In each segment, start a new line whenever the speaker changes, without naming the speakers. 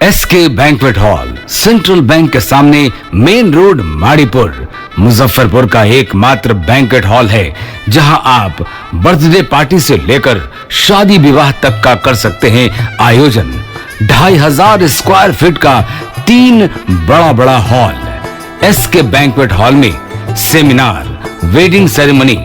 SK banquet hall central bank के सामने main road Maripur Muzaffarpur का एकमात्र बैंक्वेट हॉल है जहां आप बर्थडे पार्टी से लेकर शादी विवाह तक का कर सकते हैं आयोजन। 2500 स्क्वायर फीट का 3 बड़ा हॉल। एसके बैंक्वेट हॉल में seminar, wedding ceremony,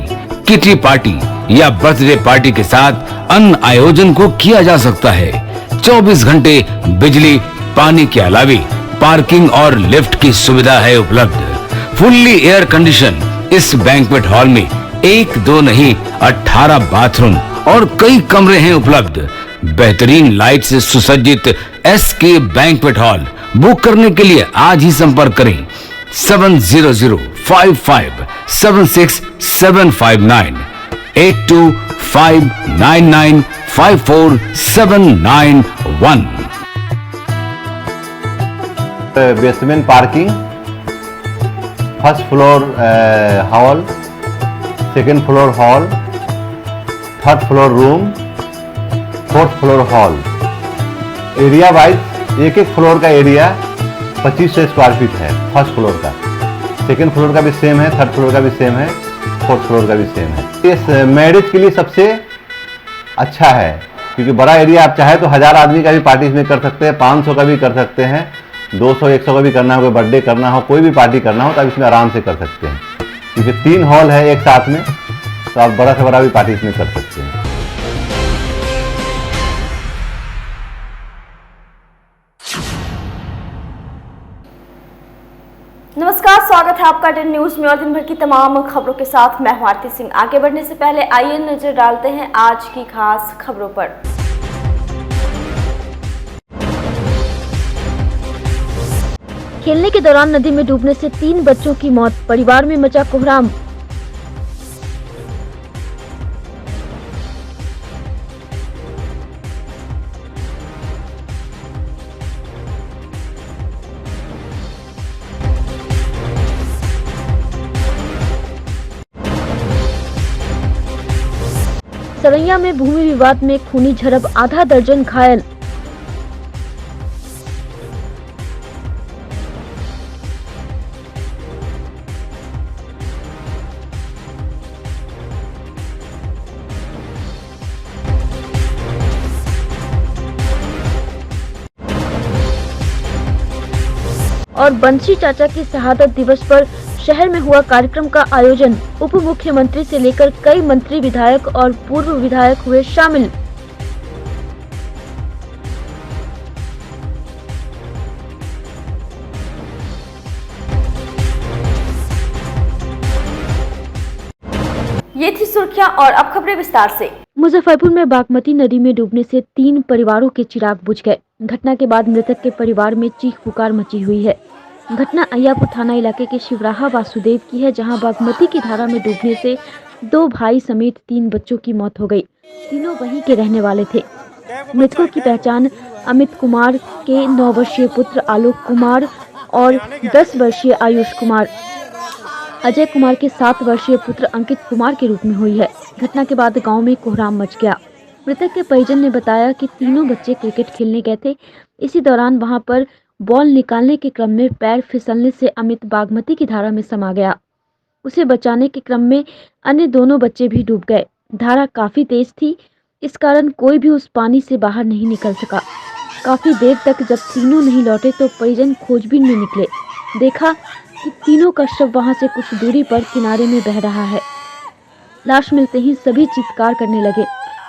kitty party या बर्थडे पार्टी के साथ अन्य आयोजन को किया जा सकता है। 24 घंटे बिजली पानी के अलावे पार्किंग और लिफ्ट की सुविधा है उपलब्ध। फुल्ली एयर कंडीशन इस बैंक्वेट हॉल में 1 2 नहीं 18 बाथरूम और कई कमरे हैं उपलब्ध। बेहतरीन लाइट से सुसज्जित एसके बैंक्वेट हॉल बुक करने के लिए आज ही संपर्क करें 7005576759 8259954791।
Basement parking, first floor hall, second floor hall, third floor room, fourth floor hall. Area wise एक फ्लोर का एरिया 2500 स्क्वायर फीट है। फर्स्ट फ्लोर का, सेकेंड फ्लोर का भी सेम है, थर्ड फ्लोर का भी सेम है, फोर्थ फ्लोर का भी सेम है। इस मैरिज के लिए सबसे अच्छा है क्योंकि बड़ा एरिया, आप चाहे तो 1000 आदमी का भी पार्टी इसमें कर सकते हैं, 500 का भी कर सकते हैं, 200-100 का भी करना हो, कोई बर्थडे करना हो, कोई भी पार्टी करना हो तो आप इसमें आराम से कर सकते हैं क्योंकि 3 हॉल है एक साथ में, तो आप बड़ा से बड़ा भी पार्टी इसमें कर सकते हैं।
नमस्कार, स्वागत है आपका डेन न्यूज में और दिन भर की तमाम खबरों के साथ मैं हूं आरती सिंह। आगे बढ़ने से पहले आइए नजर डालते हैं आज की खास खबरों पर। खेलने के दौरान नदी में डूबने से 3 बच्चों की मौत, परिवार में मचा कोहराम। सरैया में भूमि विवाद में खूनी झड़प, आधा दर्जन घायल। और बंसी चाचा की शहादत दिवस पर शहर में हुआ कार्यक्रम का आयोजन। उप मुख्यमंत्री से लेकर कई मंत्री, विधायक और पूर्व विधायक हुए शामिल। ये थी सुर्खियां और अब खबरें विस्तार से। मुजफ्फरपुर में बागमती नदी में डूबने से 3 परिवारों के चिराग बुझ गए। घटना के बाद मृतक के परिवार में चीख पुकार मची हुई है। घटना अय्यापुर थाना इलाके के शिवराहा वासुदेव की है, जहां बागमती की धारा में डूबने से 2 भाई समेत 3 बच्चों की मौत हो गई। तीनों वहीं के रहने वाले थे। मृतकों की पहचान अमित कुमार के 9 वर्षीय पुत्र आलोक कुमार और 10 वर्षीय आयुष कुमार, अजय कुमार के 7 वर्षीय पुत्र अंकित कुमार के रूप में हुई है। घटना के बाद गाँव में कोहराम मच गया। मृतक के परिजन ने बताया कि तीनों बच्चे क्रिकेट खेलने गए थे। इसी दौरान वहां पर बॉल निकालने के क्रम में पैर फिसलने से अमित बागमती की धारा में समा गया। उसे बचाने के क्रम में अन्य दोनों बच्चे भी डूब गए। धारा काफी तेज थी, इस कारण कोई भी उस पानी से बाहर नहीं निकल सका। काफी देर तक जब तीनों नहीं लौटे तो परिजन खोजबीन में निकले। देखा कि तीनों का शव वहां से कुछ दूरी पर किनारे में बह रहा है। लाश मिलते ही सभी चित्कार करने लगे।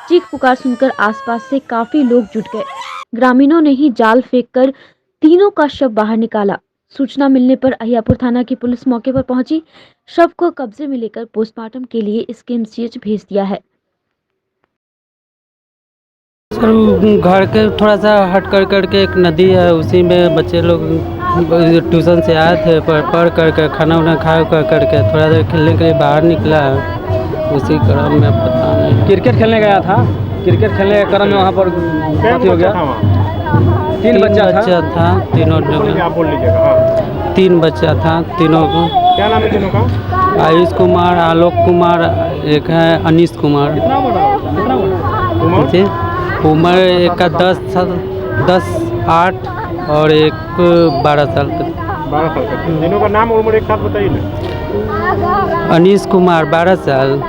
चीख पुकार सुनकर आसपास से काफी लोग जुट गए। ग्रामीणों ने ही जाल फेंककर तीनों का शव बाहर निकाला। सूचना मिलने पर अय्यापुर थाना की पुलिस मौके पर पहुंची। शव को कब्जे में लेकर पोस्टमार्टम के लिए एसकेएमसीएच भेज दिया है।
सर, घर के थोड़ा सा हट करके एक नदी है, उसी में बच्चे लोग ट्यूशन से आए थे, पढ़ करके खाना वाना खा करके थोड़ा देर खेलने के लिए बाहर निकला है। उसी क्रम में पता नहीं,
क्रिकेट खेलने गया था। क्रिकेट खेलने के क्रम में वहाँ पर हो गया। 3 बच्चा
था। तीनों
हाँ।
3 बच्चा था तीनों को।
क्या नाम है तीनों का?
आयुष कुमार, आलोक कुमार, एक है अनीश कुमार।
कितना उम्र?
उम्र एक का 10, 8, और एक 12 साल का।
12 साल का। तीनों का नाम और उम्र एक साथ बताइए ना।
अनीश कुमार 12 साल,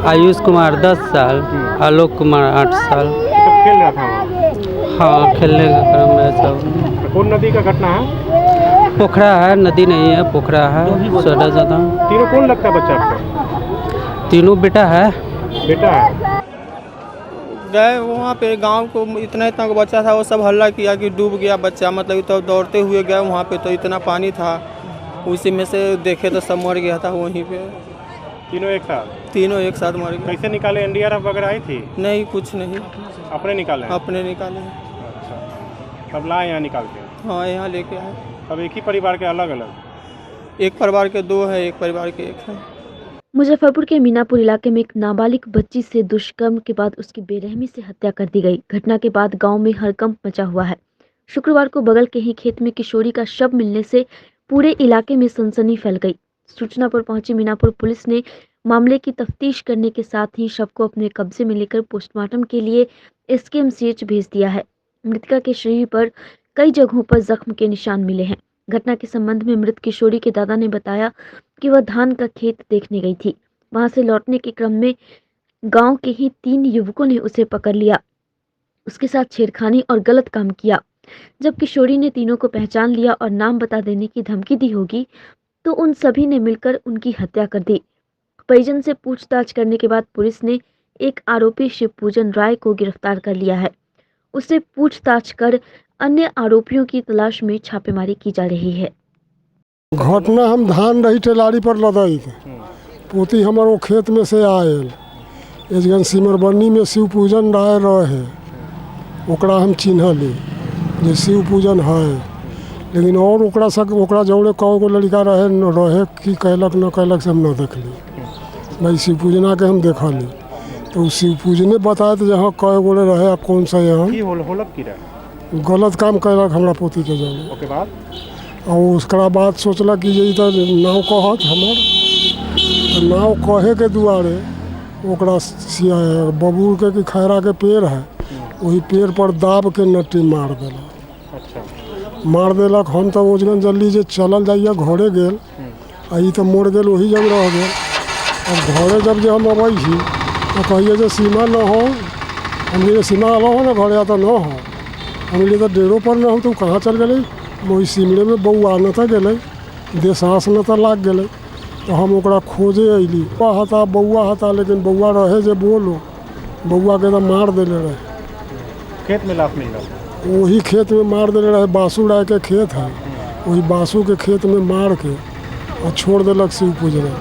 आयुष कुमार 10 साल, आलोक कुमार 8 साल।
सब खेल रहा था वहाँ।
हाँ, खेलने का क्रम में सब।
तो कौन नदी का घटना है?
पोखरा है, नदी नहीं है, पोखरा है। सोडा ज़्यादा।
तीनों कौन लगता है बच्चा आपका?
तीनों बेटा है।
बेटा है।
गए वहाँ पे गांव को इतना इतना को बच्चा था, वो सब हल्ला किया कि डूब गया बच्चा, मतलब तो दौड़ते हुए गए वहाँ पे तो इतना पानी था, उसी में से देखे तो सब मर गया था वहीं पे।
तीनों एक साथ?
तीनों एक साथ मर गए।
कैसे निकाले? एनडीआरएफ वगैरह आई थी?
नहीं, कुछ नहीं,
अपने निकाले हैं?
अपने निकाले।
अच्छा, तब लाए यहाँ निकाल के?
हाँ, यहाँ लेके आए।
अब एक ही परिवार के अलग अलग?
एक परिवार के 2 है, एक परिवार के 1 है।
मुजफ्फरपुर के मीनापुर इलाके में एक नाबालिग बच्ची से दुष्कर्म के बाद उसकी बेरहमी से हत्या कर दी गई। घटना के बाद गांव में हड़कंप मचा हुआ है। शुक्रवार को बगल के ही खेत में किशोरी का शव मिलने से पूरे इलाके में सनसनी फैल गई। सूचना पर पहुंची मीनापुर पुलिस ने मामले की तफ्तीश करने के साथ ही शव को अपने कब्जे में लेकर पोस्टमार्टम के लिए SKMCH भेज दिया है। मृतका के शरीर पर कई जगहों पर जख्म के निशान मिले हैं। घटना के संबंध में मृत किशोरी के दादा ने बताया कि वह धान का खेत देखने गई थी। वहां से लौटने के क्रम में गांव के ही 3 युवकों ने उसे पकड़ लिया, उसके साथ छेड़खानी और गलत काम किया। जब किशोरी ने तीनों को पहचान लिया और नाम बता देने की धमकी दी होगी तो उन सभी ने मिलकर उनकी हत्या कर दी। परिजन से पूछताछ करने के बाद पुलिस ने एक आरोपी शिवपूजन राय को गिरफ्तार कर लिया है। उससे पूछताछ कर अन्य आरोपियों की तलाश में छापेमारी की जा रही है।
घटना हम धान रही टेलारी पर लदाई थे, पोती हमार वो खेत में से आयल, एजगन सिमरबन्नी में शिव पूजन राय रहे, ओकरा हम चिन्हली जे शिव पूजन है। लेकिन और ओकरा जौड़े कौ गो लड़का रहे न रहे कि कहलक न कहलक से हम न देखली। भाई शिव पूजना के हम देखली तो शिव पूजने बताए तो जहाँ कै गोले रहे आ कौन सा यहाँ गलत काम कैलक हमरा पोती के जौड़े।
ओके बाद
और उसका बाद सोचला कि ये तो नाव कहत हमार, तो नाव कहे के दुआरे ओकरा बबूर के कि खैरा के पेड़ है, वही पेड़ पर दाब के नट्टी मार देलक।
अच्छा।
मार देलक। हम तो ओजगन जल्दी जे चलल जाइए घरे गेल, आ ई तो मोड़ गेल वही जग रह गेल। अब घरे जब जे हम अबै छी तो कहिए जे सीमा न हो, हम ये सीमा अलग हो ना घरे आता न हो, हम लिए तो डेरो पर न हो तो कहाँ चल गए, वही सिमरे में बउआ न था गए, देसास न था लाग गए, तो हम ओकरा खोजे अली। हता बउआ हता, लेकिन बउआ रहे जे बोलो, बउआ के तो मार देले रहे।
खेत में लाश मिल रहा?
वही खेत में मार देले रहे, बासु राय के खेत है, वही बासु के खेत में मार के और छोड़ देलक शिव पूजना।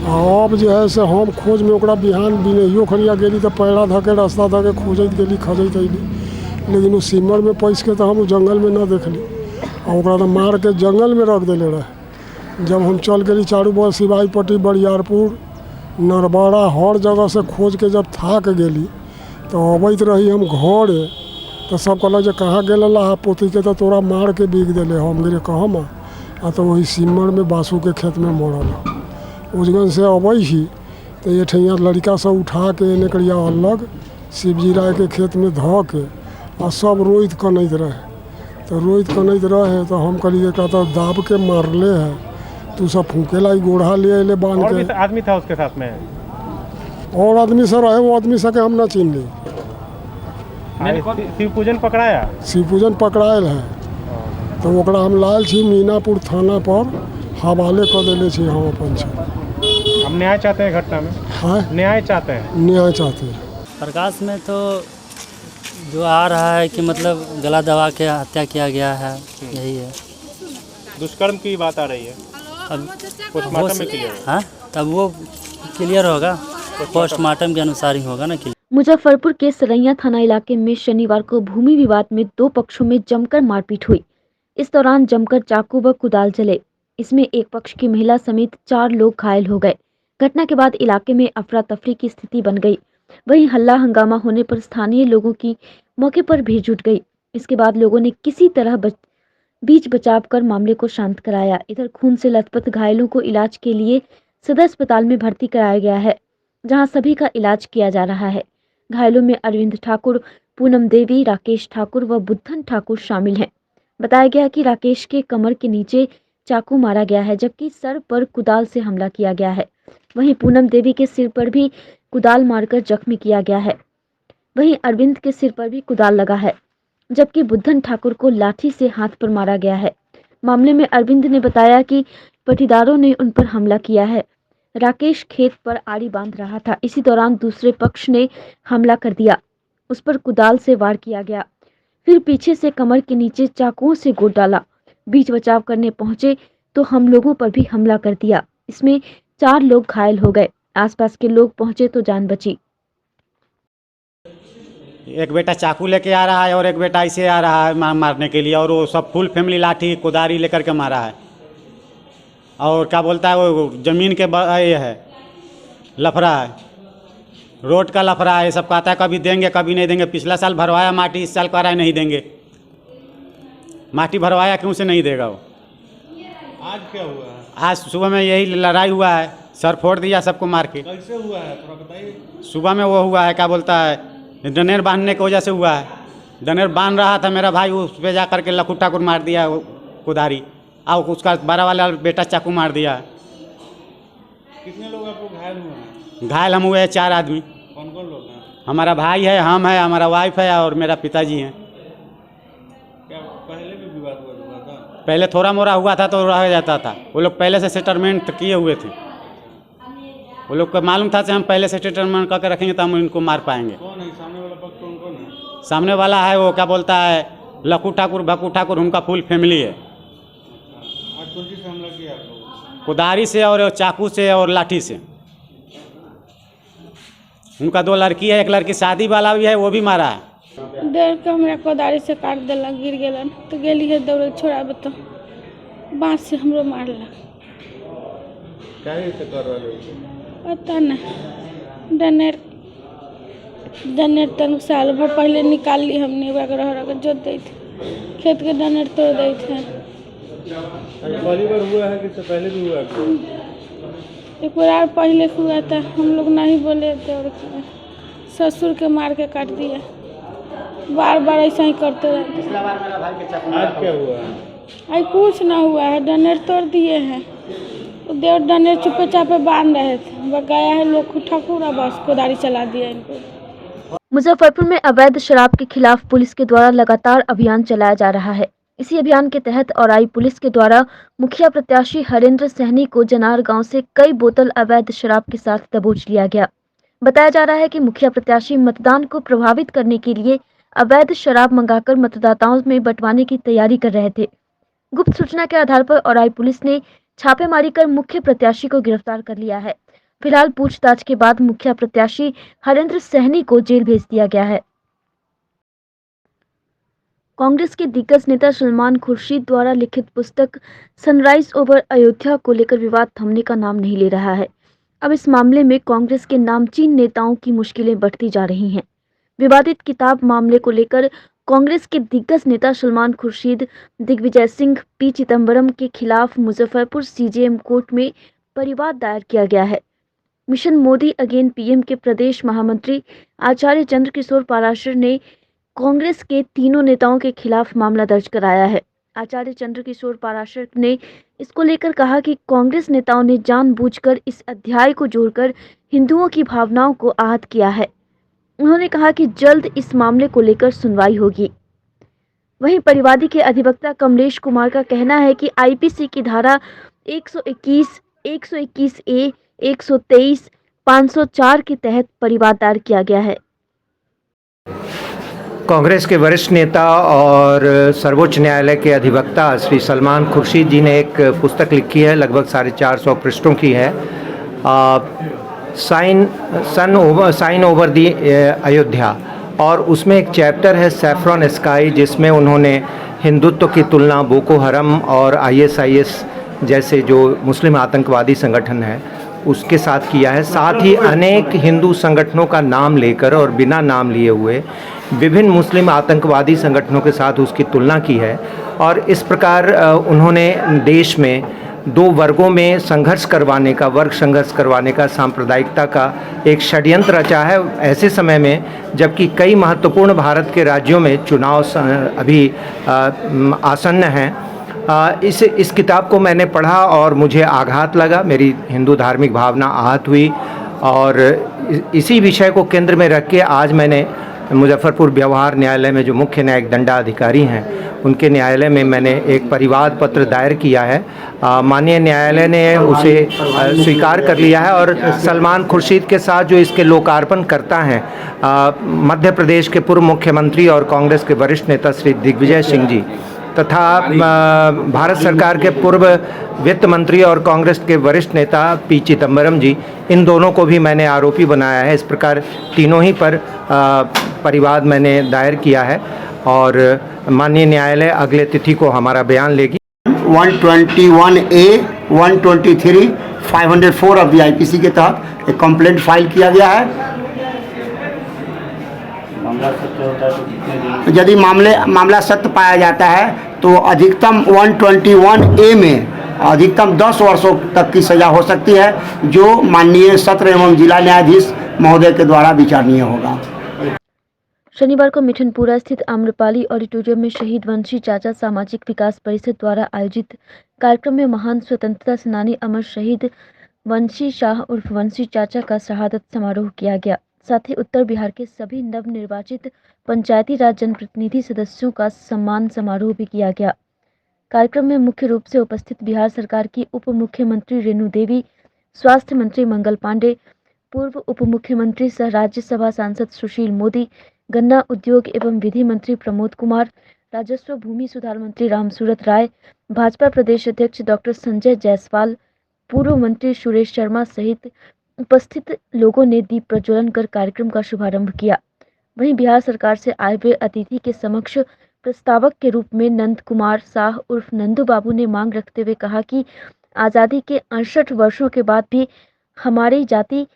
अब जो है से हम खोज में ओकरा बिहान बिनहियो खलिया गेली तो पैरा धके रास्ता धके खोजत गेली खजत अली, लेकिन उस सिमर में पैस के तो हम जंगल में न देखली, और ओकरा तो मार के जंगल में रख देले रहे। जब हम चल गई चारू बगल सिवाई पट्टी, बरियारपुर, नरबड़ा, हर जगह से खोज के जब थाक गेली तो अबैत रही हम घरे, तो सब कहल जे कहाँ गेल पोती के तो तोरा मार के बिक दिले। हम गिरे कहम आ तो वही सिमर में बासु के खेत में मरल। उजगन से अबै छी तो ये ठैया लड़का सब उठा के एने करिया अलग शिवजी राय के खेत में धऽ के आ सब रोइत कनैत रहे। तो रोइत कनैत रहे तो हम कहलिए एकरा तो दाब के मारले है, तू सब फूके लाई गोढ़ा ले अले बांध के।
और आदमी था उसके साथ में?
और आदमी से रहे, वो आदमी से के हम न चिन्ह ली।
शिव पूजन पकड़ाया? शिव
पूजन पकड़ायल है, तो ओकरा हम लायल छी मीनापुर थाना पर हवाले कर देले छी हम अपन से।
हम न्याय चाहते हैं घटना में? हाँ, न्याय चाहते हैं।
न्याय चाहते हैं।
प्रकाश में तो जो आ रहा है कि मतलब गला दबा के हत्या किया गया है, यही है।
दुष्कर्म की बात आ रही है,
अब
पोस्टमार्टम में क्लियर?
हाँ, तब वो क्लियर होगा, पोस्टमार्टम के अनुसार ही होगा ना क्लियर।
मुजफ्फरपुर के सरैया थाना इलाके में शनिवार को भूमि विवाद में 2 पक्षों में जमकर मारपीट हुई। इस दौरान जमकर चाकू व कुदाल चले। इसमें एक पक्ष की महिला समेत 4 लोग घायल हो गए। घटना के बाद इलाके में अफरा तफरी की स्थिति बन गई। वहीं हल्ला हंगामा होने पर स्थानीय लोगों की मौके पर भीड़ जुट गई। इसके बाद लोगों ने किसी तरह बीच बचाव कर मामले को शांत कराया। इधर खून से लथपथ घायलों को इलाज के लिए सदर अस्पताल में भर्ती कराया गया है, जहां सभी का इलाज किया जा रहा है। घायलों में अरविंद ठाकुर, पूनम देवी, राकेश ठाकुर व बुद्धन ठाकुर शामिल हैं। बताया गया कि राकेश के कमर के नीचे चाकू मारा गया है, जबकि सर पर कुदाल से हमला किया गया है। वहीं पूनम देवी के सिर पर भी कुदाल मारकर जख्मी किया गया है। वहीं अरविंद के सिर पर भी कुदाल लगा है, जबकि बुद्धन ठाकुर को लाठी से हाथ पर मारा गया है। मामले में अरविंद ने बताया कि पटीदारों ने उन पर हमला किया है। राकेश खेत पर आड़ी बांध रहा था। इसी दौरान दूसरे पक्ष ने हमला कर दिया। उस पर कुदाल से वार किया गया, फिर पीछे से कमर के नीचे चाकुओं से गोद डाला। बीच बचाव करने पहुंचे तो हम लोगों पर भी हमला कर दिया। इसमें 4 लोग घायल हो गए। आसपास के लोग पहुंचे तो जान बची।
एक बेटा चाकू लेके आ रहा है और एक बेटा ऐसे आ रहा है मारने के लिए, और वो सब फुल फैमिली लाठी कुदारी लेकर के मारा है। और क्या बोलता है वो ज़मीन के ये है लफड़ा है, रोड का लफड़ा है। ये सब कहता है कभी देंगे कभी नहीं देंगे। पिछला साल भरवाया माटी, इस साल कह रहा है नहीं देंगे। माटी भरवाया क्यों से नहीं देगा वो।
आज क्या हुआ है?
आज सुबह में यही लड़ाई हुआ है, सर फोड़ दिया सबको मार के।
कैसे हुआ है थोड़ा बताइए।
सुबह में वो हुआ है क्या बोलता है डनेर बांधने की वजह से हुआ है। डनेर बांध रहा था मेरा भाई, उस पर जा करके लखू ठाकुर मार दिया कुदारी, और उसका बड़ा वाला बेटा चाकू मार दिया।
कितने लोग आपको घायल हुए हैं?
घायल हम हुए हैं 4 आदमी।
कौन कौन लोग हैं?
हमारा भाई है, हम है, हमारा वाइफ है और मेरा पिताजी हैं।
क्या पहले भी विवाद हुआ था?
पहले थोड़ा मोड़ा हुआ था तो रह जाता था। वो लोग पहले से सेटलमेंट किए हुए थे। वो लोग को मालूम था कि हम पहले से सेटलमेंट करके रखेंगे तो हम इनको मार पाएंगे।
कौन है सामने वाला पक्ष? कौन है
सामने वाला? है वो क्या बोलता है लखू ठाकुर, भक्कू ठाकुर, उनका फुल फैमिली है।
आज कौन चीज से हमला किया आप लोग?
कुदारी से और चाकू से और लाठी से। उनका 2 लड़की है, एक लड़की शादी वाला भी है, वो भी मारा है।
डर के हमरा कोदारी से काट दिलक, गिर गेलन तो गेली है दौड़े छोड़ाबे तो बाँस से हमरो मारलक।
काहे से कर रहे हो?
पता नहीं, डनेर तन साल भर पहले निकाल ली हमने, रह जोत दी थी खेत के डनेर तोड़ दी थे।
पहली बार हुआ है कि इससे पहले भी हुआ है?
एक बार और पहले हुआ था, हम लोग नहीं बोले थे और ससुर के मार के काट दिया। बार बार ऐसा ही करते रहते।
आज क्या हुआ है?
आज कुछ ना हुआ है, डनेर तोड़ दिए हैं। देव डनेर चुपे चापे बांध रहे थे, गया है लोग ठाकुर, बस कोदारी चला दिया इनको।
मुजफ्फरपुर में अवैध शराब के खिलाफ पुलिस के द्वारा लगातार अभियान चलाया जा रहा है। इसी अभियान के तहत औराई पुलिस के द्वारा मुखिया प्रत्याशी हरेंद्र सहनी को जनार गांव से कई बोतल अवैध शराब के साथ दबोच लिया गया। बताया जा रहा है कि मुखिया प्रत्याशी मतदान को प्रभावित करने के लिए अवैध शराब मंगाकर मतदाताओं में बंटवाने की तैयारी कर रहे थे। गुप्त सूचना के आधार पर औराई पुलिस ने छापेमारी कर मुख्य प्रत्याशी को गिरफ्तार कर लिया है। फिलहाल पूछताछ के बाद मुखिया प्रत्याशी हरेंद्र सहनी को जेल भेज दिया गया है। कांग्रेस के दिग्गज नेता सलमान खुर्शीद द्वारा लिखित पुस्तक सनराइज ओवर अयोध्या को लेकर विवाद थमने का नाम नहीं ले रहा है। अब इस मामले में कांग्रेस के नामचीन नेताओं की मुश्किलें बढ़ती जा रही हैं। विवादित किताब मामले को लेकर कांग्रेस के दिग्गज नेता सलमान खुर्शीद, दिग्विजय सिंह, पी चिदम्बरम के खिलाफ मुजफ्फरपुर सीजेएम कोर्ट में परिवाद दायर किया गया है। मिशन मोदी अगेन पीएम के प्रदेश महामंत्री आचार्य चंद्रकिशोर पाराशर ने कांग्रेस के तीनों नेताओं के खिलाफ मामला दर्ज कराया है। आचार्य चंद्रकिशोर पाराशर ने इसको लेकर कहा कि कांग्रेस नेताओं ने जानबूझकर इस अध्याय को जोड़कर हिंदुओं की भावनाओं को आहत किया है। उन्होंने कहा कि जल्द इस मामले को लेकर सुनवाई होगी। वहीं परिवादी के अधिवक्ता कमलेश कुमार का कहना है कि आईपीसी की धारा 121, 121A, 123, 504 के तहत परिवाद दायर किया गया है।
कांग्रेस के वरिष्ठ नेता और सर्वोच्च न्यायालय के अधिवक्ता श्री सलमान खुर्शीद जी ने एक पुस्तक लिखी है, लगभग 450 पृष्ठों की है, साइन ओवर दी अयोध्या। और उसमें एक चैप्टर है सैफ्रॉन स्काई, जिसमें उन्होंने हिंदुत्व की तुलना बोको हरम और ISIS जैसे जो मुस्लिम आतंकवादी संगठन है उसके साथ किया है। साथ ही अनेक हिंदू संगठनों का नाम लेकर और बिना नाम लिए हुए विभिन्न मुस्लिम आतंकवादी संगठनों के साथ उसकी तुलना की है। और इस प्रकार उन्होंने देश में दो वर्गों में संघर्ष करवाने का, वर्ग संघर्ष करवाने का, सांप्रदायिकता का एक षड्यंत्र रचा है ऐसे समय में जबकि कई महत्वपूर्ण भारत के राज्यों में चुनाव अभी आसन्न हैं। इस किताब को मैंने पढ़ा और मुझे आघात लगा, मेरी हिंदू धार्मिक भावना आहत हुई और इसी विषय को केंद्र में रख के आज मैंने मुजफ्फरपुर व्यवहार न्यायालय में जो मुख्य न्यायिक दंडाधिकारी हैं उनके न्यायालय में मैंने एक परिवाद पत्र दायर किया है। माननीय न्यायालय ने उसे स्वीकार कर लिया है और सलमान खुर्शीद के साथ जो इसके लोकार्पण करता हैं मध्य प्रदेश के पूर्व मुख्यमंत्री और कांग्रेस के वरिष्ठ नेता श्री दिग्विजय सिंह जी तथा भारत सरकार के पूर्व वित्त मंत्री और कांग्रेस के वरिष्ठ नेता पी चिदम्बरम जी, इन दोनों को भी मैंने आरोपी बनाया है। इस प्रकार तीनों ही पर परिवाद मैंने दायर किया है और माननीय न्यायालय अगले तिथि को हमारा बयान लेगी।
121A, 123, 504 ऑफ द IPC के तहत एक कंप्लेंट फाइल किया गया है। यदि मामला सत्य पाया जाता है तो अधिकतम 121A में अधिकतम 10 वर्षों तक की सजा हो सकती है, जो माननीय सत्र एवं जिला न्यायाधीश महोदय के द्वारा विचारणीय होगा।
शनिवार को मिठनपुरा स्थित आम्रपाली ऑडिटोरियम में शहीद वंशी चाचा सामाजिक विकास परिषद द्वारा आयोजित कार्यक्रम में महान स्वतंत्रता सेनानी अमर शहीद वंशी शाह उर्फ वंशी चाचा का शहादत समारोह किया गया। साथ ही उत्तर बिहार के सभी नवनिर्वाचित पंचायती राज जनप्रतिनिधि सदस्यों का सम्मान समारोह भी किया गया। कार्यक्रम में मुख्य रूप से उपस्थित बिहार सरकार की उप मुख्यमंत्री रेणु देवी, स्वास्थ्य मंत्री मंगल पांडे, पूर्व उप मुख्यमंत्री सह राज्यसभा सांसद सुशील मोदी, गन्ना उद्योग एवं विधि मंत्री प्रमोद कुमार, राजस्व भूमि सुधार मंत्री रामसूरत राय, भाजपा प्रदेश अध्यक्ष डॉक्टर संजय जायसवाल, पूर्व मंत्री सुरेश शर्मा सहित उपस्थित लोगों ने दीप प्रज्वलन कर कार्यक्रम का शुभारंभ किया। वहीं बिहार सरकार से आए हुए अतिथि के समक्ष प्रस्तावक के रूप में नंद कुमार साह उर्फ नंदू बाबू ने मांग रखते हुए कहा कि आज़ादी के 68 वर्षों के बाद भी हमारी जाति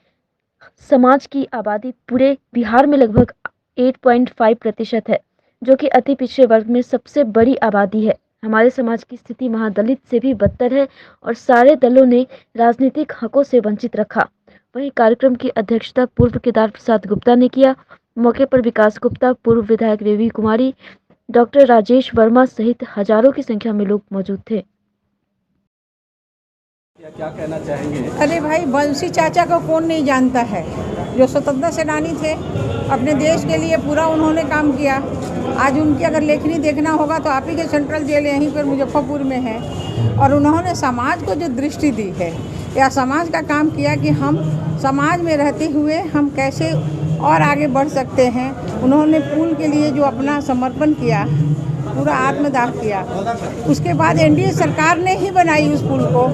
समाज की आबादी पूरे बिहार में लगभग 8.5% है, जो कि अति पिछड़े वर्ग में सबसे बड़ी आबादी है। हमारे समाज की स्थिति महादलित से भी बदतर है और सारे दलों ने राजनीतिक हकों से वंचित रखा। वहीं कार्यक्रम की अध्यक्षता पूर्व केदार प्रसाद गुप्ता ने किया। मौके पर विकास गुप्ता, पूर्व विधायक देवी कुमारी, डॉक्टर राजेश वर्मा सहित हजारों की संख्या में लोग मौजूद थे।
क्या कहना चाहेंगे?
अरे भाई, वंशी चाचा को कौन नहीं जानता है, जो स्वतंत्रता सेनानी थे, अपने देश के लिए पूरा उन्होंने काम किया। आज उनकी अगर लेखनी देखना होगा तो आप ही के सेंट्रल जेल यहीं पर मुजफ्फरपुर में है और उन्होंने समाज को जो दृष्टि दी है या समाज का काम किया कि हम समाज में रहते हुए हम कैसे और आगे बढ़ सकते हैं। उन्होंने पुल के लिए जो अपना समर्पण किया, पूरा आत्मदाह किया, उसके बाद एनडीए सरकार ने ही बनाई उस पुल को।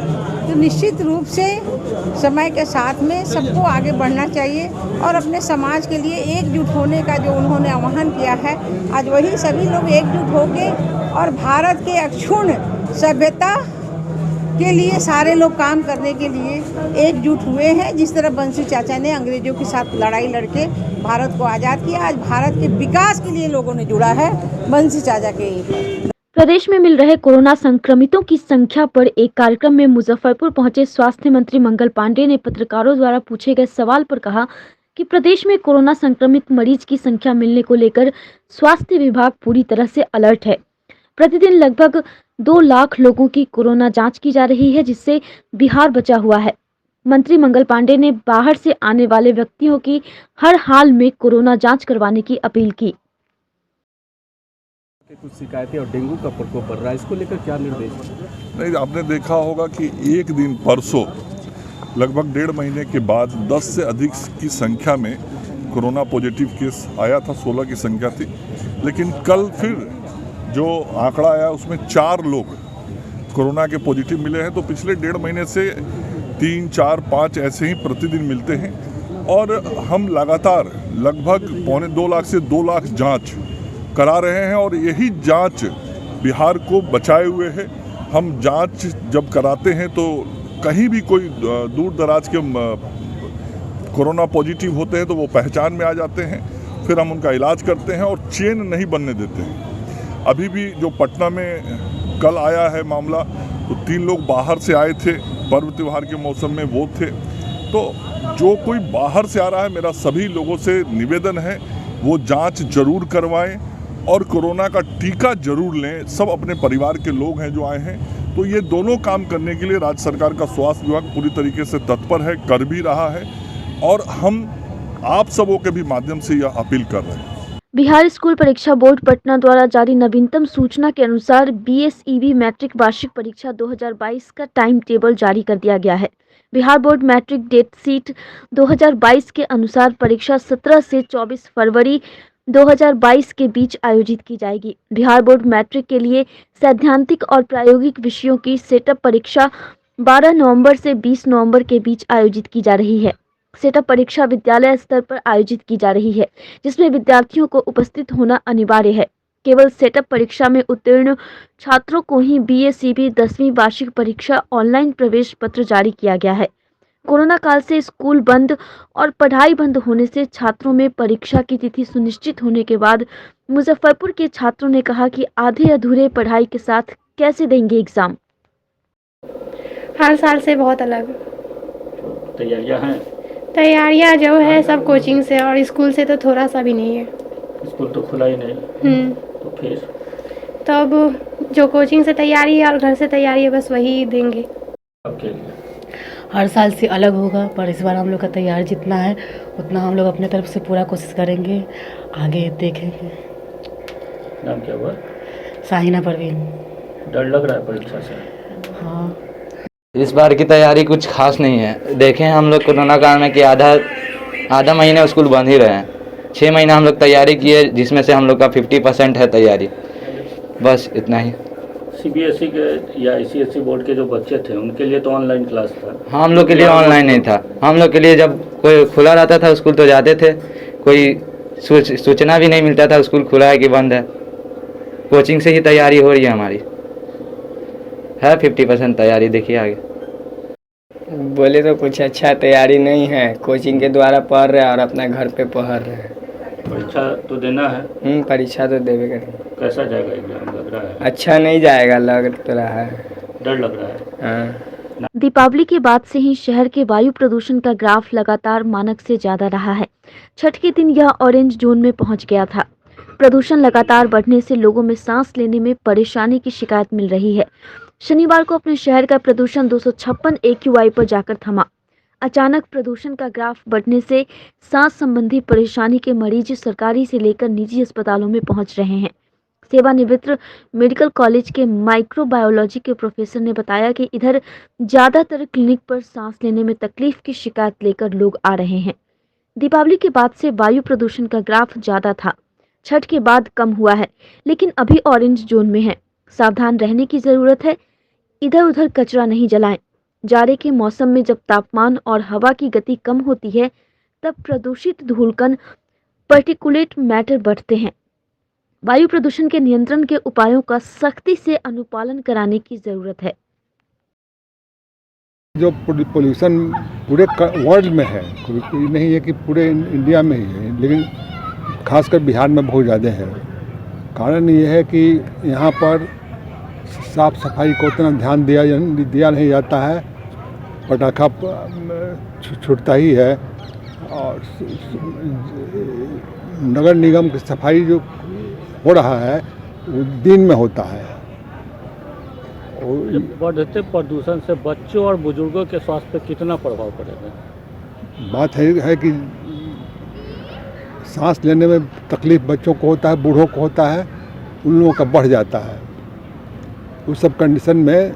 तो निश्चित रूप से समय के साथ में सबको आगे बढ़ना चाहिए और अपने समाज के लिए एकजुट होने का जो उन्होंने आह्वान किया है, आज वही सभी लोग एकजुट होके और भारत के अक्षुण्ण सभ्यता के लिए सारे लोग काम करने के लिए एकजुट हुए हैं। जिस तरह वंशी चाचा ने अंग्रेजों के साथ लड़ाई लड़के भारत को आज़ाद किया, आज भारत के विकास के लिए लोगों ने जुड़ा है वंशी चाचा के।
प्रदेश में मिल रहे कोरोना संक्रमितों की संख्या पर एक कार्यक्रम में मुजफ्फरपुर पहुंचे स्वास्थ्य मंत्री मंगल पांडे ने पत्रकारों द्वारा पूछे गए सवाल पर कहा कि प्रदेश में कोरोना संक्रमित मरीज की संख्या मिलने को लेकर स्वास्थ्य विभाग पूरी तरह से अलर्ट है। प्रतिदिन लगभग 2 लाख लोगों की कोरोना जांच की जा रही है, जिससे बिहार बचा हुआ है। मंत्री मंगल पांडे ने बाहर से आने वाले व्यक्तियों की हर हाल में कोरोना जांच करवाने की अपील की।
कुछ शिकायतें और डेंगू का प्रकोप बढ़ रहा है, इसको लेकर क्या निर्देश?
नहीं, आपने देखा होगा कि एक दिन परसों लगभग 1.5 महीने के बाद 10 से अधिक की संख्या में कोरोना पॉजिटिव केस आया था, 16 की संख्या थी। लेकिन कल फिर जो आंकड़ा आया उसमें 4 लोग कोरोना के पॉजिटिव मिले हैं। तो पिछले 1.5 महीने से 3, 4, 5 ऐसे ही प्रतिदिन मिलते हैं और हम लगातार लगभग 1.25 लाख से 2 लाख जांच करा रहे हैं और यही जांच बिहार को बचाए हुए है। हम जांच जब कराते हैं तो कहीं भी कोई दूर दराज के कोरोना पॉजिटिव होते हैं तो वो पहचान में आ जाते हैं, फिर हम उनका इलाज करते हैं और चेन नहीं बनने देते हैं। अभी भी जो पटना में कल आया है मामला, तो 3 लोग बाहर से आए थे, पर्व त्यौहार के मौसम में वो थे। तो जो कोई बाहर से आ रहा है, मेरा सभी लोगों से निवेदन है वो जांच जरूर करवाएं और कोरोना का टीका जरूर लें। सब अपने परिवार के लोग हैं जो आए हैं, तो ये दोनों काम करने के लिए राज्य सरकार का स्वास्थ्य विभाग पूरी तरीके से तत्पर है, कर भी रहा है और हम आप सबों के भी माध्यम से यह अपील कर रहे हैं।
बिहार स्कूल परीक्षा बोर्ड पटना द्वारा जारी नवीनतम सूचना के अनुसार BSEB मैट्रिक वार्षिक परीक्षा 2022 का टाइम टेबल जारी कर दिया गया है। Bihar board matric date sheet 2022 के अनुसार परीक्षा 17 से 24 फरवरी 2022 के बीच आयोजित की जाएगी। बिहार बोर्ड मैट्रिक के लिए सैद्धांतिक और प्रायोगिक विषयों की सेटअप परीक्षा 12 नवंबर से 20 नवंबर के बीच आयोजित की जा रही है। सेटअप परीक्षा विद्यालय स्तर पर आयोजित की जा रही है, जिसमें विद्यार्थियों को उपस्थित होना अनिवार्य है। केवल सेटअप परीक्षा में उत्तीर्ण छात्रों को ही BSEB 10वीं वार्षिक परीक्षा ऑनलाइन प्रवेश पत्र जारी किया गया है। कोरोना काल से स्कूल बंद और पढ़ाई बंद होने से छात्रों में परीक्षा की तिथि सुनिश्चित होने के बाद मुजफ्फरपुर के छात्रों ने कहा कि आधे अधूरे पढ़ाई के साथ कैसे देंगे एग्जाम।
हर साल से बहुत अलग
तैयारियां हैं।
तैयारियां जो है सब कोचिंग से और स्कूल से तो थोड़ा सा भी नहीं है।
स्कूल तो खुला ही नहीं। तो फिर
तब जो कोचिंग से तैयारी है और घर से तैयारी है बस वही देंगे।
आपके लिए
हर साल से अलग होगा, पर इस बार हम लोग का तैयारी जितना है उतना हम लोग अपने तरफ से पूरा कोशिश करेंगे, आगे देखेंगे।
नाम क्या हुआ?
साहिना परवीन।
डर लग रहा है परीक्षा से?
हाँ।
इस बार की तैयारी कुछ खास नहीं है। देखें हम लोग कोरोना काल में कि आधा महीने स्कूल बंद ही रहे हैं। 6 महीना हम लोग तैयारी किए, जिसमें से हम लोग का 50% है तैयारी। बस इतना ही।
CBSE के या ICSE बोर्ड के जो बच्चे थे उनके लिए तो ऑनलाइन क्लास था।
हाँ, हम लोग के लिए ऑनलाइन नहीं था। हम लोग के लिए जब कोई खुला रहता था स्कूल तो जाते थे, कोई सूचना भी नहीं मिलता था स्कूल खुला है कि बंद है। कोचिंग से ही तैयारी हो रही है हमारी, है 50% तैयारी। देखिए आगे।
बोले तो कुछ अच्छा तैयारी नहीं है, कोचिंग के द्वारा पढ़ रहे हैं और अपना घर पे पढ़ रहे हैं।
परीक्षा तो देना है।
परीक्षा तो देवे करेंगे।
कैसा जाएगा एग्जाम लग रहा है?
अच्छा नहीं जाएगा, लग तो रहा है।
डर लग रहा है।
हाँ।
दीपावली के बाद से ही शहर के वायु प्रदूषण का ग्राफ लगातार मानक से ज्यादा रहा है। छठ के दिन यह ऑरेंज जोन में पहुंच गया था। प्रदूषण लगातार बढ़ने से लोगों में सांस लेने में परेशानी की शिकायत मिल रही है। शनिवार को अपने शहर का प्रदूषण 256 AQI पर जाकर थमा। अचानक प्रदूषण का ग्राफ बढ़ने से सांस संबंधी परेशानी के मरीज सरकारी से लेकर निजी अस्पतालों में पहुंच रहे हैं। सेवानिवृत्त मेडिकल कॉलेज के माइक्रोबायोलॉजी के प्रोफेसर ने बताया कि इधर ज्यादातर क्लिनिक पर सांस लेने में तकलीफ की शिकायत लेकर लोग आ रहे हैं। दीपावली के बाद से वायु प्रदूषण का ग्राफ ज्यादा था, छठ के बाद कम हुआ है, लेकिन अभी ऑरेंज जोन में है। सावधान रहने की जरूरत है। इधर उधर कचरा नहीं जलाएं। जाड़े के मौसम में जब तापमान और हवा की गति कम होती है तब प्रदूषित धूलकण पार्टिकुलेट मैटर बढ़ते हैं। वायु प्रदूषण के नियंत्रण के उपायों का सख्ती से अनुपालन कराने की जरूरत है।
जो पोल्यूशन पूरे वर्ल्ड में है, नहीं है कि पूरे इंडिया में ही है, लेकिन खासकर बिहार में बहुत ज़्यादा है। कारण ये है कि यहाँ पर साफ सफाई को उतना ध्यान दिया नहीं जाता है। पटाखा छूटता ही है और नगर निगम की सफाई जो हो रहा है वो दिन में होता है।
बढ़ते प्रदूषण से बच्चों और बुजुर्गों के स्वास्थ्य पर कितना प्रभाव पड़ेगा?
बात है कि सांस लेने में तकलीफ बच्चों को होता है, बूढ़ों को होता है, उन लोगों का बढ़ जाता है। उस सब कंडीशन में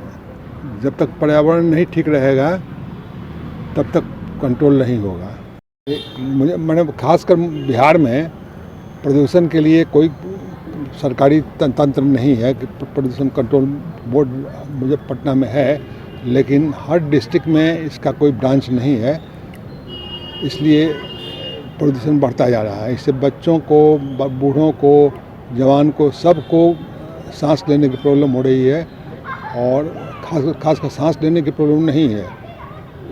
जब तक पर्यावरण नहीं ठीक रहेगा तब तक कंट्रोल नहीं होगा। मैंने खासकर बिहार में प्रदूषण के लिए कोई सरकारी तंत्र नहीं है कि प्रदूषण कंट्रोल बोर्ड मुझे पटना में है, लेकिन हर डिस्ट्रिक्ट में इसका कोई ब्रांच नहीं है, इसलिए प्रदूषण बढ़ता जा रहा है। इससे बच्चों को, बूढ़ों को, जवान को, सबको सांस लेने की प्रॉब्लम हो रही है और खासकर सांस लेने की प्रॉब्लम नहीं है,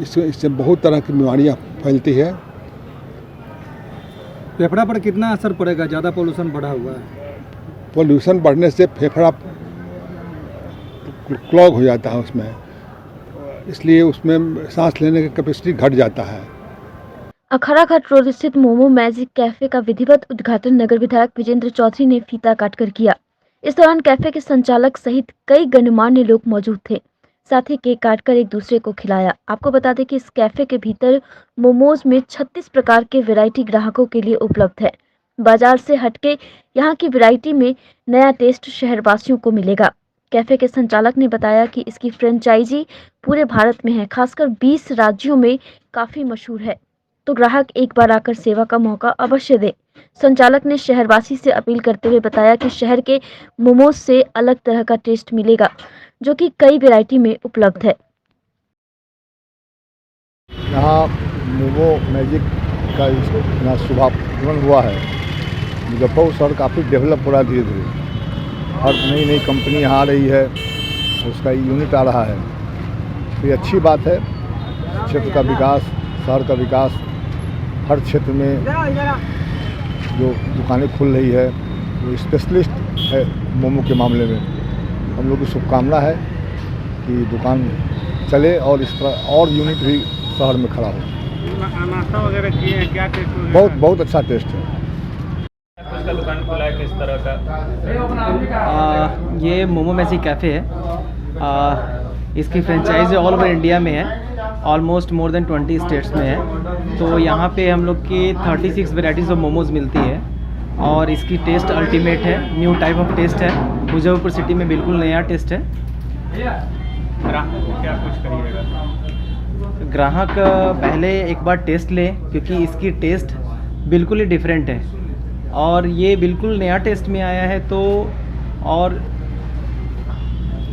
इससे बहुत तरह की बीमारियां फैलती है।
फेफड़ा पर कितना असर पड़ेगा? ज़्यादा पोल्यूशन बढ़ा हुआ है।
पोल्यूशन बढ़ने से फेफड़ा क्लॉग हो जाता है उसमें, इसलिए उसमें सांस लेने की कैपेसिटी घट जाता है।
अखाड़ा घाट रोड स्थित मोमो मैजिक कैफे का विधिवत उद्घाटन नगर विधायक विजेंद्र चौधरी ने फीता काटकर किया। इस दौरान कैफे के संचालक सहित कई गणमान्य लोग मौजूद थे। साथ ही केक काटकर एक दूसरे को खिलाया। आपको बता दें कि इस कैफे के भीतर मोमोज में 36 प्रकार के वैरायटी ग्राहकों के लिए उपलब्ध है। बाजार से हटके यहाँ की वैरायटी में नया टेस्ट शहरवासियों को मिलेगा। कैफे के संचालक ने बताया कि इसकी फ्रेंचाइजी पूरे भारत में है, खासकर 20 राज्यों में काफी मशहूर है, तो ग्राहक एक बार आकर सेवा का मौका अवश्य दे। संचालक ने शहरवासी से अपील करते हुए बताया कि शहर के मोमोज से अलग तरह का टेस्ट मिलेगा, जो कि कई वैरायटी में उपलब्ध है।
यहाँ मोमो मैजिक का यहाँ शुभारंभ हुआ है। मुजफ्फरपुर शहर काफ़ी डेवलप हो रहा है धीरे धीरे, हर नई नई कंपनी यहाँ आ रही है, उसका यूनिट आ रहा है, तो ये अच्छी बात है। क्षेत्र का विकास, शहर का विकास, हर क्षेत्र में जो दुकानें खुल रही है वो स्पेशलिस्ट है मोमो के मामले में। हम लोग की शुभकामना है कि दुकान चले और इस तरह और यूनिट भी शहर में खड़ा हो।
नाश्ता वगैरह किए हैं, क्या टेस्ट हो?
बहुत अच्छा टेस्ट है।
उसका दुकान खुला है किस तरह का?
ये मोमो मैजिक कैफ़े है। इसकी फ्रेंचाइजी ऑल ओवर इंडिया में है, ऑलमोस्ट मोर देन 20 स्टेट्स में है। तो यहाँ पे हम लोग की 36 वेराइटीज़ ऑफ मोमोज़ मिलती है और इसकी टेस्ट अल्टीमेट है, न्यू टाइप ऑफ टेस्ट है। मुजफ्फरपुर सिटी में बिल्कुल नया टेस्ट है।
ग्राहक को क्या कुछ करिएगा?
ग्राहक पहले एक बार टेस्ट ले, क्योंकि इसकी टेस्ट बिल्कुल ही डिफरेंट है और ये बिल्कुल नया टेस्ट में आया है। तो और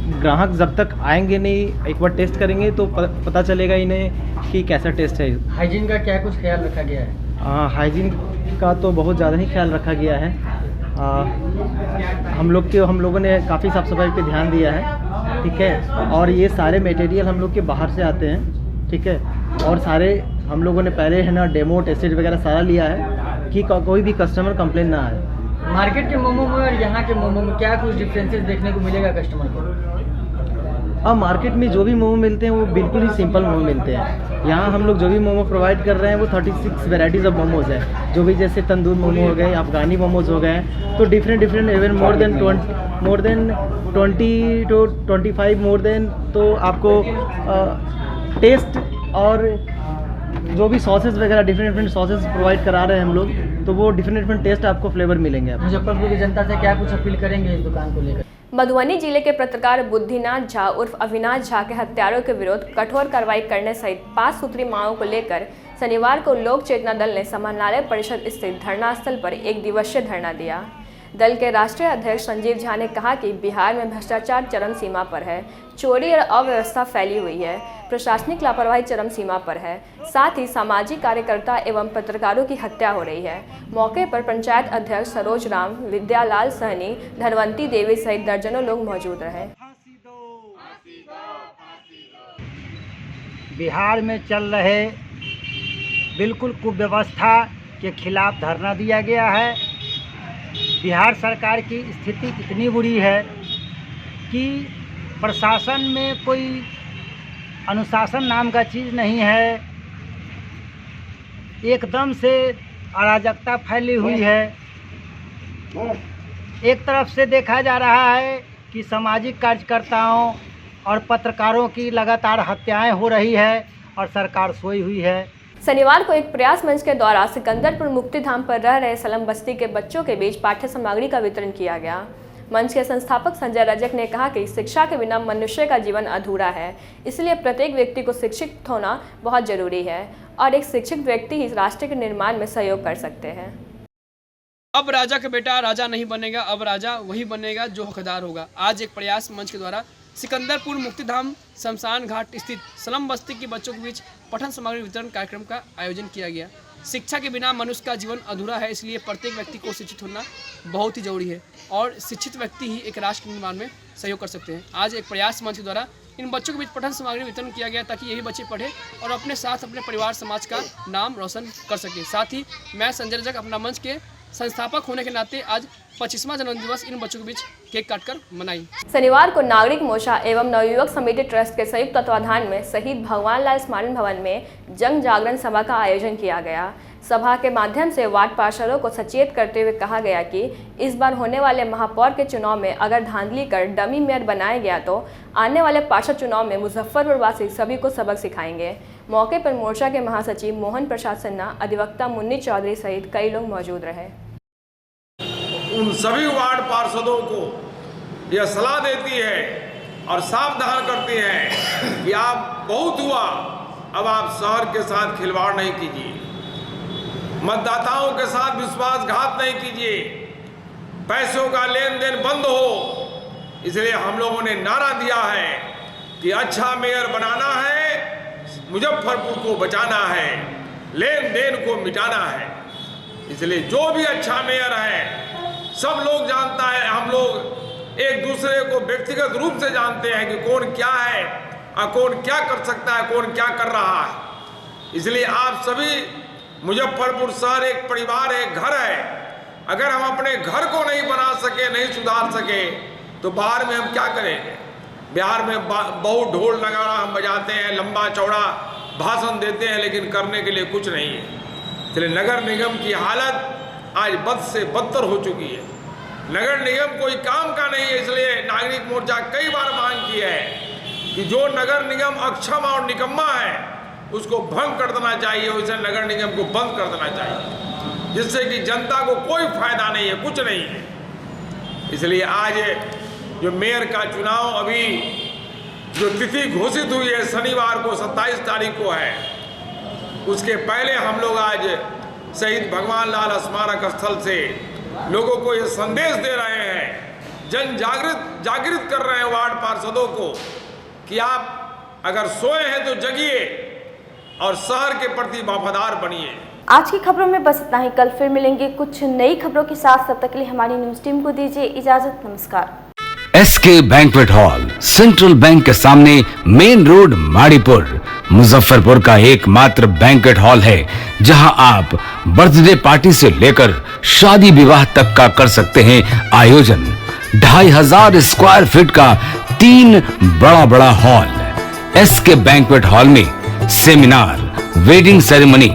ग्राहक जब तक आएंगे नहीं, एक बार टेस्ट करेंगे तो पता चलेगा इन्हें कि कैसा टेस्ट है।
हाइजीन का क्या कुछ ख्याल रखा गया है?
हाइजीन का तो बहुत ज़्यादा ही ख्याल रखा गया है। हम लोगों ने काफ़ी साफ़ सफाई पे ध्यान दिया है, ठीक है। और ये सारे मटेरियल हम लोग के बाहर से आते हैं, ठीक है। और सारे हम लोगों ने पहले है ना डेमो टेस्टेड वगैरह सारा लिया है कि कोई भी कस्टमर कंप्लेन ना आए।
मार्केट के मोमो में और यहाँ के मोमो में क्या कुछ डिफरेंसेस देखने को मिलेगा कस्टमर को?
मार्केट में जो भी मोमो मिलते हैं वो बिल्कुल ही सिंपल मोमो मिलते हैं। यहाँ हम लोग जो भी मोमो प्रोवाइड कर रहे हैं वो 36 वेराइटीज़ ऑफ मोमोज़ है, जो भी जैसे तंदूर मोमो हो गए, अफगानी मोमोज़ हो गए, तो different even more than 20 to 25 तो आपको टेस्ट और जो भी सॉसेस वगैरह डिफरेंट सॉसेस प्रोवाइड करा रहे हैं हम लोग, तो वो डिफरेंट टेस्ट आपको फ्लेवर मिलेंगे।
मुजफ्फरपुर की जनता से क्या कुछ अपील करेंगे इस दुकान को लेकर?
मधुबनी जिले के पत्रकार बुद्धिनाथ झा उर्फ अविनाश झा के हत्यारों के विरुद्ध कठोर कार्रवाई करने सहित 5 सूत्री मांगों को लेकर शनिवार को लोक चेतना दल ने समाहरणालय परिषद स्थित धरना स्थल पर 1 दिवसीय धरना दिया। दल के राष्ट्रीय अध्यक्ष संजीव झा ने कहा कि बिहार में भ्रष्टाचार चरम सीमा पर है, चोरी और अव्यवस्था फैली हुई है, प्रशासनिक लापरवाही चरम सीमा पर है, साथ ही सामाजिक कार्यकर्ता एवं पत्रकारों की हत्या हो रही है। मौके पर पंचायत अध्यक्ष सरोज राम, विद्यालाल सहनी, धनवंती देवी सहित दर्जनों लोग मौजूद रहे।
बिहार में चल रहे बिल्कुल कुव्यवस्था के खिलाफ धरना दिया गया है। बिहार सरकार की स्थिति इतनी बुरी है कि प्रशासन में कोई अनुशासन नाम का चीज़ नहीं है, एकदम से अराजकता फैली हुई है। एक तरफ से देखा जा रहा है कि सामाजिक कार्यकर्ताओं और पत्रकारों की लगातार हत्याएं हो रही है और सरकार सोई हुई है।
शनिवार को एक प्रयास मंच के द्वारा सिकंदरपुर मुक्तिधाम पर रह रहे सलम बस्ती के बच्चों के बीच पाठ्य सामग्री का वितरण किया गया। मंच के संस्थापक संजय रजक ने कहा कि शिक्षा के बिना मनुष्य का जीवन अधूरा है, इसलिए प्रत्येक व्यक्ति को शिक्षित होना बहुत जरूरी है और एक शिक्षित व्यक्ति ही राष्ट्र के निर्माण में सहयोग कर सकते हैं।
अब राजा का बेटा राजा नहीं बनेगा, अब राजा वही बनेगा जो हकदार होगा। आज एक प्रयास मंच के द्वारा सिकंदरपुर मुक्तिधाम शमशान घाट स्थित सलम बस्ती के बच्चों के बीच पठन सामग्री वितरण कार्यक्रम का आयोजन किया गया। शिक्षा के बिना मनुष्य का जीवन अधूरा है, इसलिए प्रत्येक व्यक्ति को शिक्षित होना बहुत ही जरूरी है और शिक्षित व्यक्ति ही एक राष्ट्र निर्माण में सहयोग कर सकते हैं। आज एक प्रयास मंच के द्वारा इन बच्चों के बीच पठन सामग्री वितरण किया गया ताकि यही बच्चे पढ़े और अपने साथ अपने परिवार समाज का नाम रोशन कर सके। साथ ही मैं संजय रजक अपना मंच के संस्थापक होने के नाते आज 25वां जन्मदिन दिवस इन बच्चों के बीच केक काटकर मनाई।
शनिवार को नागरिक मोर्चा एवं नवयुवक समिति ट्रस्ट के संयुक्त तत्वाधान में शहीद भगवान लाल स्मारक भवन में जन जागरण सभा का आयोजन किया गया। सभा के माध्यम से वार्ड पार्षदों को सचेत करते हुए कहा गया कि इस बार होने वाले महापौर के चुनाव में अगर धांधली कर डमी मेयर बनाया गया तो आने वाले पार्षद चुनाव में मुजफ्फरपुर वासी सभी को सबक सिखाएंगे। मौके पर मोर्चा के महासचिव मोहन प्रसाद सिन्हा, अधिवक्ता मुन्नी चौधरी सहित कई लोग मौजूद रहे।
उन सभी वार्ड पार्षदों को यह सलाह देती है और सावधान करती है कि आप बहुत हुआ, अब आप शहर के साथ खिलवाड़ नहीं कीजिए, मतदाताओं के साथ विश्वासघात नहीं कीजिए, पैसों का लेन देन बंद हो। इसलिए हम लोगों ने नारा दिया है कि अच्छा मेयर बनाना है, मुजफ्फरपुर को बचाना है, लेन देन को मिटाना है। इसलिए जो भी अच्छा मेयर है, सब लोग जानता है, हम लोग एक दूसरे को व्यक्तिगत रूप से जानते हैं कि कौन क्या है और कौन क्या कर सकता है, कौन क्या कर रहा है। इसलिए आप सभी, मुजफ्फरपुर शहर एक परिवार है, एक घर है। अगर हम अपने घर को नहीं बना सके, नहीं सुधार सके, तो बाहर में हम क्या करेंगे। बिहार में बहुत ढोल नगाड़ा हम बजाते हैं, लंबा चौड़ा भाषण देते हैं, लेकिन करने के लिए कुछ नहीं है। इसलिए नगर निगम की हालत आज बद से बदतर हो चुकी है। नगर निगम कोई काम का नहीं है। इसलिए नागरिक मोर्चा कई बार मांग की है कि जो नगर निगम अक्षम और निकम्मा है उसको भंग कर देना चाहिए, उसे नगर निगम को बंद कर देना चाहिए, जिससे कि जनता को कोई फायदा नहीं है, कुछ नहीं है। इसलिए आज जो मेयर का चुनाव अभी जो तिथि घोषित हुई है, शनिवार को 27 तारीख को है, उसके पहले हम लोग आज शहीद भगवान लाल स्मारक स्थल से लोगों को ये संदेश दे रहे हैं, जागृत कर रहे हैं वार्ड पार्षदों को कि आप अगर सोए हैं तो जगिए और शहर के प्रति वफादार बनिए।
आज की खबरों में बस इतना ही। कल फिर मिलेंगे कुछ नई खबरों के साथ। तब तक के लिए हमारी न्यूज टीम को दीजिए इजाजत। नमस्कार।
SK banquet hall, central bank के सामने, मेन रोड, माड़ीपुर, मुजफ्फरपुर का एकमात्र बैंक्वेट हॉल है जहां आप बर्थडे पार्टी से लेकर शादी विवाह तक का कर सकते हैं आयोजन। 2500 स्क्वायर फीट का 3 बड़ा हॉल। एसके बैंक्वेट हॉल में seminar, wedding ceremony,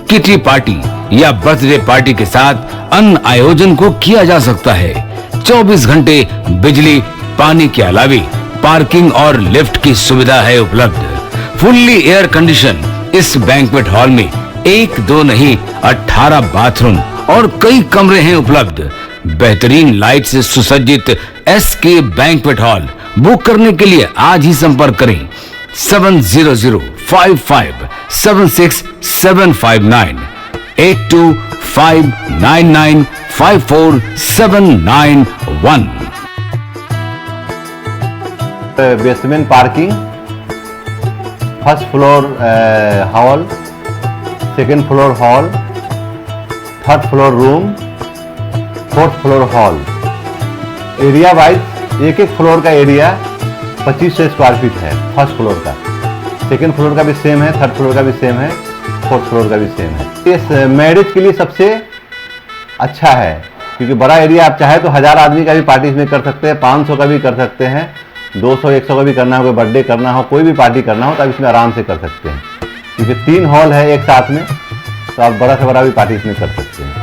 kitty party या बर्थडे पार्टी के साथ अन्य आयोजन को किया जा सकता है। 24 घंटे बिजली पानी के अलावे पार्किंग और लिफ्ट की सुविधा है उपलब्ध। फुल्ली एयर कंडीशन इस बैंक्वेट हॉल में 1, 2 नहीं 18 बाथरूम और कई कमरे हैं उपलब्ध। बेहतरीन लाइट से सुसज्जित एसके बैंक्वेट हॉल बुक करने के लिए आज ही संपर्क करें 7005576759 8259954791।
Basement parking, first floor hall, second floor hall, third floor room, fourth floor hall. Area wise एक फ्लोर का एरिया 2500 स्क्वायर फीट है फर्स्ट फ्लोर का, सेकेंड फ्लोर का भी सेम है, थर्ड फ्लोर का भी सेम है, फोर्थ फ्लोर का भी सेम है। इस मैरिज के लिए सबसे अच्छा है क्योंकि बड़ा एरिया, आप चाहे तो 1000 आदमी का भी पार्टी इसमें कर सकते हैं, 500 का भी कर सकते हैं, 200-100 का भी करना हो, कोई बर्थडे करना हो, कोई भी पार्टी करना हो तो आप इसमें आराम से कर सकते हैं क्योंकि 3 हॉल है एक साथ में, तो आप बड़ा से बड़ा भी पार्टी इसमें कर सकते हैं।